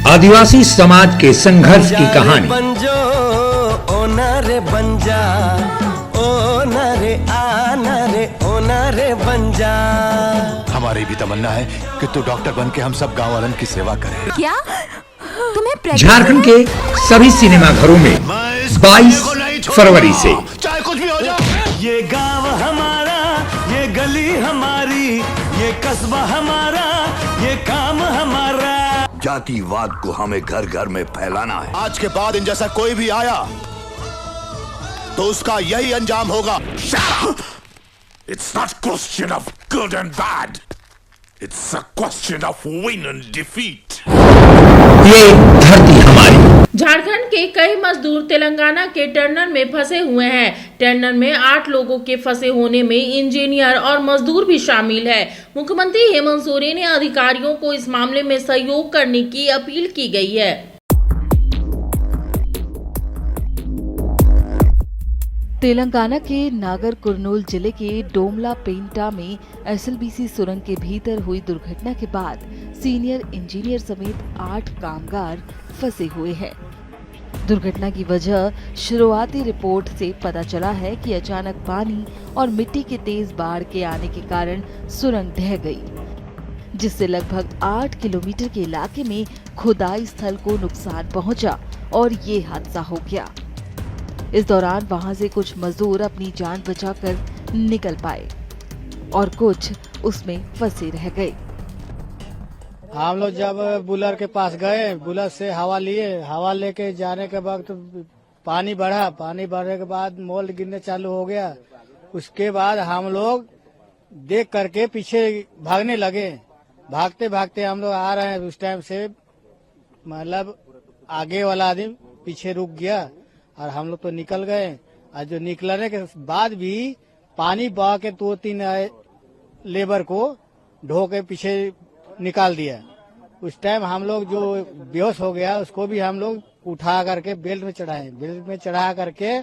आदिवासी समाज के संघर्ष की कहानी। बंजो ओनारे बंजा, ओनारे आनारे ओनारे बंजा। हमारी भी तमन्ना है कि तू डॉक्टर बन के हम सब गाँव वालन की सेवा करे। क्या तुम्हें झारखंड के सभी सिनेमा घरों में 22 फरवरी से चाहे कुछ भी हो जाए। ये गांव हमारा, ये गली हमारी, ये कस्बा हमारा, ये काम हमारा। जातिवाद को हमें घर घर में फैलाना है। आज के बाद इन जैसा कोई भी आया तो उसका यही अंजाम होगा। It's not question of good and bad. It's a question of win and defeat. ये धरती हमारी। झारखंड के कई मजदूर तेलंगाना के टर्नल में फंसे हुए हैं। टर्नल में 8 लोगों के फंसे होने में इंजीनियर और मजदूर भी शामिल है। मुख्यमंत्री हेमंत सोरेन ने अधिकारियों को इस मामले में सहयोग करने की अपील की गई है। तेलंगाना के नागर कुरनूल जिले के डोमला पेंटा में एसएलबीसी सुरंग के भीतर हुई दुर्घटना के बाद सीनियर इंजीनियर समेत 8 कामगार फंसे हुए हैं। दुर्घटना की वजह शुरुआती रिपोर्ट से पता चला है कि अचानक पानी और मिट्टी के तेज बाढ़ के आने के कारण सुरंग ढह गई, जिससे लगभग 8 किलोमीटर के इलाके में खुदाई स्थल को नुकसान पहुंचा और ये हादसा हो गया। इस दौरान वहां से कुछ मजदूर अपनी जान बचाकर निकल पाए और कुछ उसमें फंसे रह गए। हम लोग जब बुलर के पास गए, बुलर से हवा लिए, हवा लेके जाने के वक्त पानी बढ़ा, पानी बढ़ने के बाद मोल गिरने चालू हो गया। उसके बाद हम लोग देख करके पीछे भागने लगे। भागते भागते हम लोग आ रहे हैं, उस टाइम से मतलब आगे वाला आदमी पीछे रुक गया और हम लोग तो निकल गए। और जो निकलने के बाद भी पानी बहा के 2-3 लेबर को ढो के पीछे निकाल दिया। उस टाइम हम लोग जो बेहोश हो गया उसको भी हम लोग उठा करके बेल्ट में चढ़ाए। बेल्ट में चढ़ा करके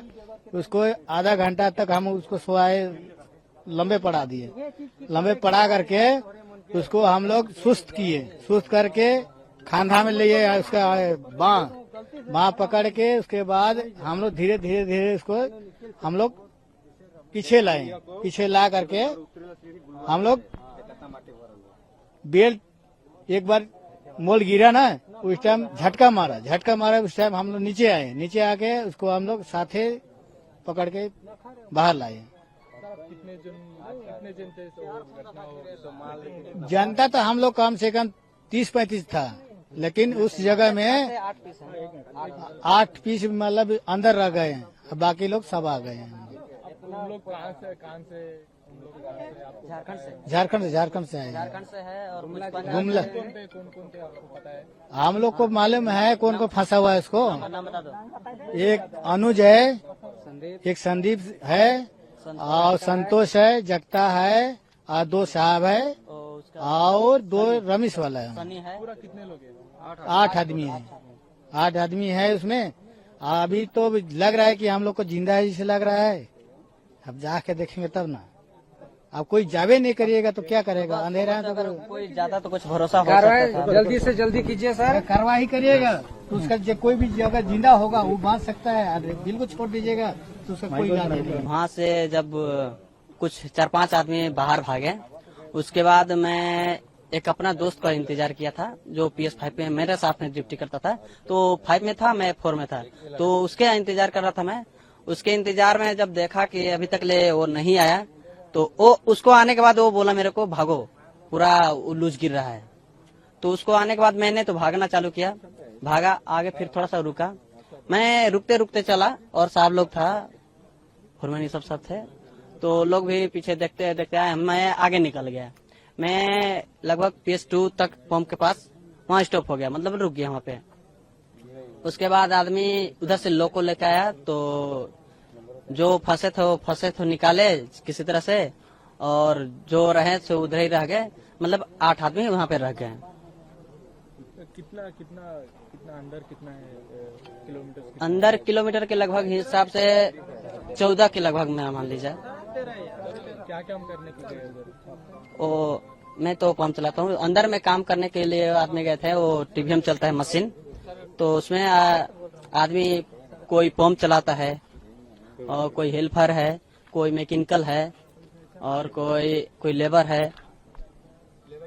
उसको आधा घंटा तक हम उसको सोए, लंबे पड़ा दिए। लंबे पड़ा करके उसको हम लोग सुस्त किए। सुस्त करके खांधा में लिए उसका बाँ पकड़ के उसके बाद हम लोग धीरे धीरे उसको हम लोग पीछे लाए। पीछे ला करके हम लोग बेल्ट एक बार मोल गिरा ना, उस टाइम झटका मारा। उस टाइम हम लोग नीचे आए। नीचे आके उसको हम लोग साथे पकड़ के बाहर लाए। जनता तो हम लोग कम से कम 30-35 था, लेकिन उस जगह में 8 पीस मतलब अंदर रह गए हैं, बाकी लोग सब आ गए हैं। झारखंड से आए। और गुमला हम लोग को मालूम है कौन को फंसा हुआ है। इसको एक अनुज है, एक संदीप है और संतोष है, जगता है और 2 साहब है और 2 रमेश वाला है। पूरा कितने लोग हैं? 8 आदमी है। 8 आदमी है उसमें। अभी तो लग रहा है कि हम लोग को जिंदा है जैसे लग रहा है। अब जाके देखेंगे तब ना। अब कोई जावे नहीं करिएगा तो क्या करेगा? अंधेरा है तो कोई ज्यादा तो कुछ भरोसा हो सकता है। जल्दी से जल्दी कीजिए सर, कार्रवाई करिएगा तो उसका कोई भी जगह जिंदा होगा वो बांध सकता है। बिल्कुल छोड़ दीजिएगा तो उसका कोई इलाज नहीं। वहाँ से जब कुछ 4-5 आदमी बाहर भागे, उसके बाद मैं एक अपना दोस्त का इंतजार किया था जो PS5 में मेरे साथ में ड्यूटी करता था। तो 5 में था, मैं 4 में था, तो उसके इंतजार कर रहा था मैं। उसके इंतजार में जब देखा कि अभी तक ले वो नहीं आया तो वो उसको आने के बाद वो बोला मेरे को भागो, पूरा लूज गिर रहा है। तो उसको आने के बाद मैंने तो भागना चालू किया, भागा आगे, फिर थोड़ा सा रुका। मैं रुकते रुकते चला और साहब लोग था, फुरमानी सब थे, तो लोग भी पीछे देखते देखते आए। मैं आगे निकल गया। मैं लगभग PS2 तक पंप के पास वहाँ स्टॉप हो गया, मतलब रुक गया वहाँ पे। उसके बाद आदमी उधर से लोग को लेके आया, तो जो फंसे थे निकाले किसी तरह से, और जो रहे थे उधर ही रह गए। मतलब 8 आदमी वहाँ पे रह गए। कितना अंदर कितना है किलोमीटर? अंदर किलोमीटर के लगभग हिसाब से 14 के लगभग में मान लीजिए। क्या काम करने के लिए? वो मैं तो पंप चलाता हूँ। अंदर में काम करने के लिए आदमी गए थे, वो टीवीएम चलता है मशीन, तो उसमें आदमी कोई पंप चलाता है और कोई हेल्पर है, कोई मैकेनिकल है और कोई लेबर है,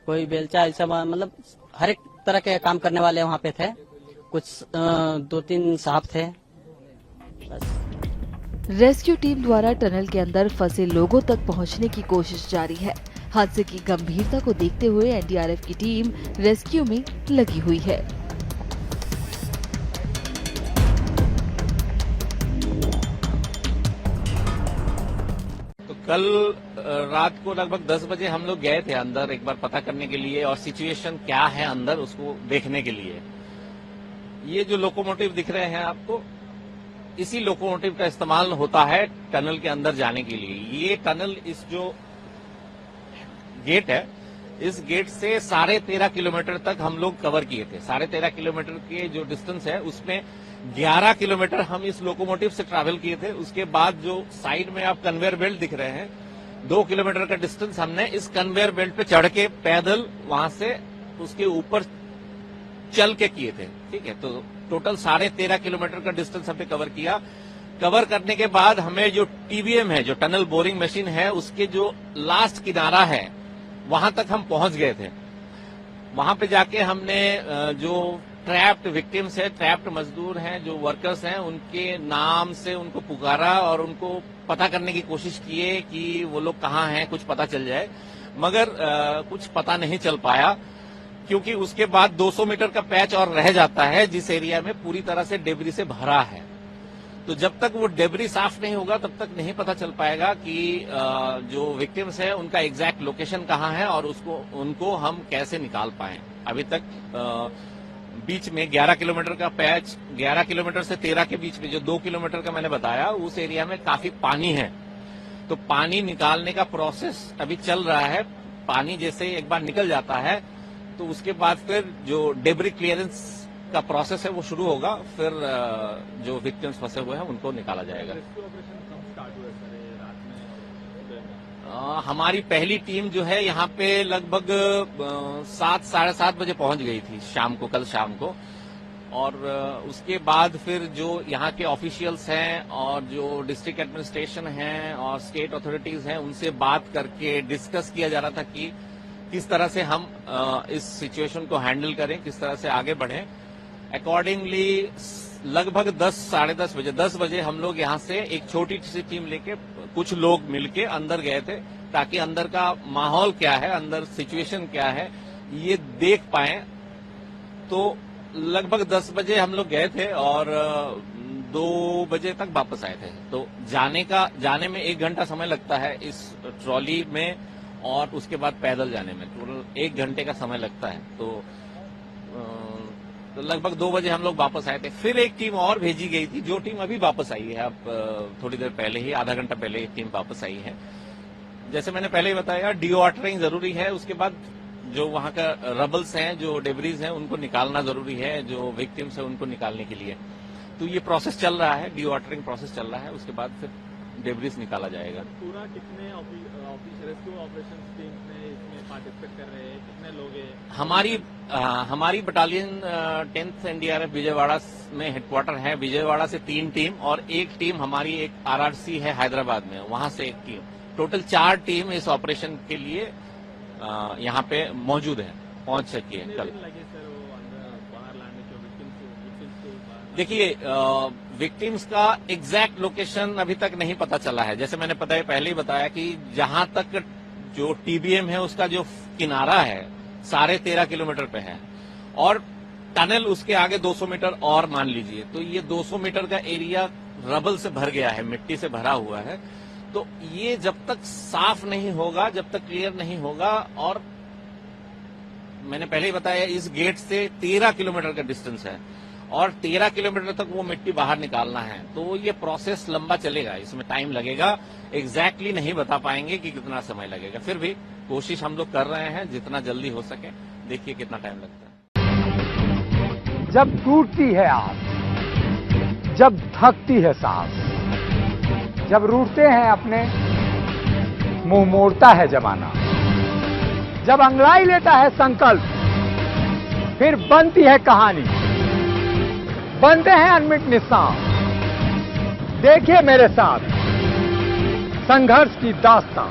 कोई बेलचा, ऐसा मतलब हर एक तरह के काम करने वाले वहाँ पे थे। कुछ 2-3 साहब थे बस। रेस्क्यू टीम द्वारा टनल के अंदर फंसे लोगों तक पहुंचने की कोशिश जारी है। हादसे की गंभीरता को देखते हुए एनडीआरएफ की टीम रेस्क्यू में लगी हुई है। तो कल रात को लगभग 10 बजे हम लोग गए थे अंदर एक बार पता करने के लिए और सिचुएशन क्या है अंदर उसको देखने के लिए। ये जो लोकोमोटिव दिख रहे हैं आपको, इसी लोकोमोटिव का इस्तेमाल होता है टनल के अंदर जाने के लिए। ये टनल, इस जो गेट है, इस गेट से 13.5 किलोमीटर तक हम लोग कवर किए थे। 13.5 किलोमीटर के जो डिस्टेंस है उसमें 11 किलोमीटर हम इस लोकोमोटिव से ट्रैवल किए थे। उसके बाद जो साइड में आप कन्वेयर बेल्ट दिख रहे हैं, 2 किलोमीटर का डिस्टेंस हमने इस कन्वेयर बेल्ट पे चढ़ के पैदल वहां से उसके ऊपर चल के किए थे। ठीक है, तो टोटल 13.5 किलोमीटर का डिस्टेंस हमने कवर किया। कवर करने के बाद हमें जो टीबीएम है, जो टनल बोरिंग मशीन है, उसके जो लास्ट किनारा है वहां तक हम पहुंच गए थे। वहां पे जाके हमने जो ट्रैप्ड विक्टिम्स है, ट्रैप्ड मजदूर हैं, जो वर्कर्स हैं, उनके नाम से उनको पुकारा और उनको पता करने की कोशिश किए कि वो लोग कहाँ हैं, कुछ पता चल जाए, मगर कुछ पता नहीं चल पाया क्योंकि उसके बाद 200 मीटर का पैच और रह जाता है जिस एरिया में पूरी तरह से डेब्री से भरा है। तो जब तक वो डेब्री साफ नहीं होगा तब तक नहीं पता चल पाएगा कि जो विक्टिम्स है उनका एग्जैक्ट लोकेशन कहाँ है और उनको हम कैसे निकाल पाए। अभी तक बीच में 11 किलोमीटर का पैच, 11 किलोमीटर से 13 के बीच में जो 2 किलोमीटर का मैंने बताया, उस एरिया में काफी पानी है। तो पानी निकालने का प्रोसेस अभी चल रहा है। पानी जैसे एक बार निकल जाता है तो उसके बाद फिर जो डेब्री क्लियरेंस का प्रोसेस है वो शुरू होगा, फिर जो विक्टिम्स फंसे हुए हैं उनको निकाला जाएगा। हमारी पहली टीम जो है यहाँ पे लगभग 7, साढ़े 7 बजे पहुंच गई थी शाम को, कल शाम को। और उसके बाद फिर जो यहाँ के ऑफिशियल्स हैं और जो डिस्ट्रिक्ट एडमिनिस्ट्रेशन हैं और स्टेट अथॉरिटीज हैं, उनसे बात करके डिस्कस किया जा रहा था कि किस तरह से हम इस सिचुएशन को हैंडल करें, किस तरह से आगे बढ़ें। अकॉर्डिंगली लगभग 10, साढ़े 10 बजे, 10 बजे हम लोग यहाँ से एक छोटी सी टीम लेके कुछ लोग मिलके अंदर गए थे ताकि अंदर का माहौल क्या है, अंदर सिचुएशन क्या है, ये देख पाए। तो लगभग 10 बजे हम लोग गए थे और 2 बजे तक वापस आए थे। तो जाने में 1 घंटा समय लगता है इस ट्रॉली में और उसके बाद पैदल जाने में टोटल 1 घंटे का समय लगता है। तो लगभग 2 बजे हम लोग वापस आए थे। फिर एक टीम और भेजी गई थी, जो टीम अभी वापस आई है। अब थोड़ी देर पहले ही, आधा घंटा पहले एक टीम वापस आई है। जैसे मैंने पहले ही बताया, डीवाटरिंग जरूरी है। उसके बाद जो वहां का रबल्स हैं, जो डेब्रीज हैं, उनको निकालना जरूरी है, जो विक्टिम्स है उनको निकालने के लिए। तो ये प्रोसेस चल रहा है, डीवाटरिंग प्रोसेस चल रहा है। उसके बाद फिर डेब्रीज निकाला जाएगा। पूरा कितने रेस्क्यू ऑपरेशन टीम में इसमें पार्टिसिपेट कर रहे हैं, कितने लोग हैं? हमारी बटालियन 10th एनडीआरएफ विजयवाड़ा में हेडक्वार्टर है। विजयवाड़ा से 3 टीम और एक टीम हमारी एक आरआरसी है हैदराबाद में, वहां से एक टीम। टोटल 4 टीम इस ऑपरेशन के लिए यहाँ पे मौजूद है, पहुंच सकी है कल। देखिए, विक्टिम्स का एग्जैक्ट लोकेशन अभी तक नहीं पता चला है। जैसे मैंने पहले ही बताया कि जहां तक जो टीबीएम है उसका जो किनारा है 13.5 किलोमीटर पे है और टनल उसके आगे 200 मीटर और मान लीजिए। तो ये 200 मीटर का एरिया रबल से भर गया है, मिट्टी से भरा हुआ है। तो ये जब तक साफ नहीं होगा, जब तक क्लियर नहीं होगा, और मैंने पहले ही बताया इस गेट से 13 किलोमीटर का डिस्टेंस है और 13 किलोमीटर तक वो मिट्टी बाहर निकालना है। तो ये प्रोसेस लंबा चलेगा, इसमें टाइम लगेगा। एग्जैक्टली नहीं बता पाएंगे कि कितना समय लगेगा, फिर भी कोशिश हम लोग कर रहे हैं जितना जल्दी हो सके। देखिए कितना टाइम लगता है। जब टूटती है आस, जब थकती है सांस, जब रूठते हैं अपने, मुंह मोड़ता है जमाना, जब अंगड़ाई लेता है संकल्प, फिर बनती है कहानी, बनते हैं अनमिट निशान। देखिए मेरे साथ संघर्ष की दास्तां।